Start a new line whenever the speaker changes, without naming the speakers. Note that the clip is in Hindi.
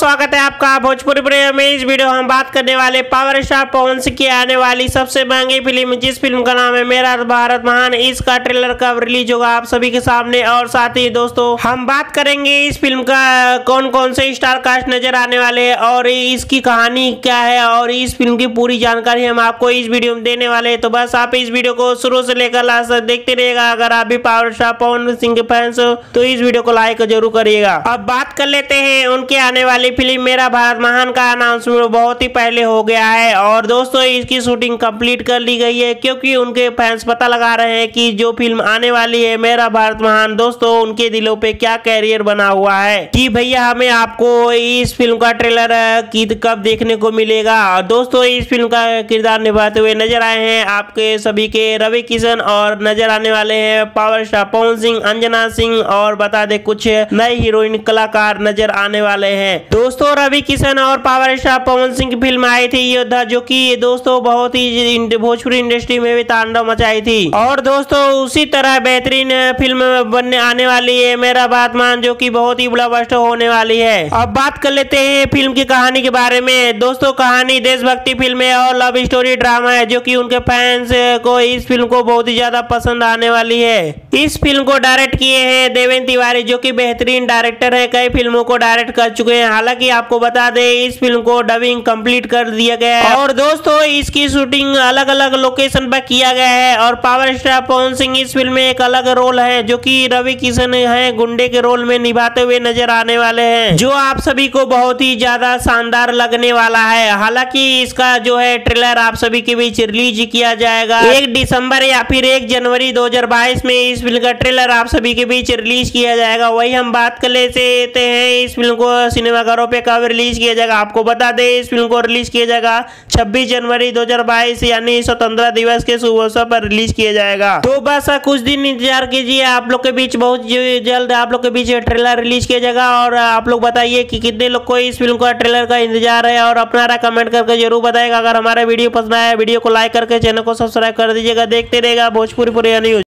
स्वागत है आपका भोजपुरी प्रेम में। इस वीडियो हम बात करने वाले पावर स्टार पवन सिंह की आने वाली सबसे महंगी फिल्म, जिस फिल्म का नाम है मेरा भारत महान। इसका ट्रेलर कब रिलीज होगा आप सभी के सामने, और साथ ही दोस्तों हम बात करेंगे इस फिल्म का कौन कौन से स्टार कास्ट नजर आने वाले हैं और इसकी कहानी क्या है, और इस फिल्म की पूरी जानकारी हम आपको इस वीडियो में देने वाले हैं। तो बस आप इस वीडियो को शुरू से लेकर लास्ट तक देखते रहिएगा। अगर आप भी पावर स्टार पवन सिंह के फैंस हो तो इस वीडियो को लाइक जरूर करिएगा। अब बात कर लेते हैं उनके आने वाली फिल्म मेरा भारत महान का अनाउंसमेंट बहुत ही पहले हो गया है, और दोस्तों इसकी शूटिंग कंप्लीट कर ली गई है, क्योंकि उनके फैंस पता लगा रहे हैं कि जो फिल्म आने वाली है मेरा भारत महान, दोस्तों उनके दिलों पे क्या कैरियर बना हुआ है कि भैया हमें आपको इस फिल्म का ट्रेलर कब देखने को मिलेगा। और दोस्तों इस फिल्म का किरदार निभाते हुए नजर आए हैं आपके सभी के रवि किशन, और नजर आने वाले हैं पावर स्टार पवन सिंह, अंजना सिंह, और बता दे कुछ नए हीरोइन कलाकार नजर आने वाले हैं। दोस्तों रवि किशन और पावर स्टार पवन सिंह की फिल्म आई थी योद्धा, जो कि दोस्तों बहुत ही भोजपुरी इंडस्ट्री में भी तांडव मचाई थी, और दोस्तों उसी तरह बेहतरीन फिल्म बनने आने वाली है मेरा भारत महान, जो कि बहुत ही ब्लॉकबस्टर होने वाली है। अब बात कर लेते हैं फिल्म की कहानी के बारे में। दोस्तों कहानी देशभक्ति फिल्म है और लव स्टोरी ड्रामा है, जो कि उनके फैंस को इस फिल्म को बहुत ही ज्यादा पसंद आने वाली है। इस फिल्म को डायरेक्ट किए हैं देवेंद्र तिवारी, जो कि बेहतरीन डायरेक्टर है, कई फिल्मों को डायरेक्ट कर चुके हैं। हालांकि आपको बता दें इस फिल्म को डबिंग कंप्लीट कर दिया गया है, और दोस्तों इसकी शूटिंग अलग अलग लोकेशन पर किया गया है। और पावर स्टार पवन सिंह इस फिल्म में एक अलग रोल है, जो कि रवि किशन है गुंडे के रोल में निभाते हुए नजर आने वाले हैं, जो आप सभी को बहुत ही ज्यादा शानदार लगने वाला है। हालांकि इसका जो है ट्रेलर आप सभी के बीच रिलीज किया जाएगा 1 दिसंबर या फिर 1 जनवरी 2022 में इस फिल्म का ट्रेलर आप सभी के बीच रिलीज किया जाएगा। वही हम बात कर लेते हैं इस फिल्म को सिनेमाघरों पे कब रिलीज किया जाएगा। आपको बता दें इस फिल्म को रिलीज किया जाएगा 26 जनवरी 2022 यानी स्वतंत्रता दिवस के शुभ अवसर पर रिलीज किया जाएगा। तो बस कुछ दिन इंतजार कीजिए, आप लोग के बीच बहुत जल्द आप लोग के बीच ट्रेलर रिलीज किया जाएगा। और आप लोग बताइए कि कितने लोग को इस फिल्म का ट्रेलर का इंतजार है, और अपना राय कमेंट करके जरूर बताएगा। अगर हमारा वीडियो पसंद आया वीडियो को लाइक करके चैनल को सब्सक्राइब कर दीजिएगा। देखते रहेगा भोजपुरी न्यूज।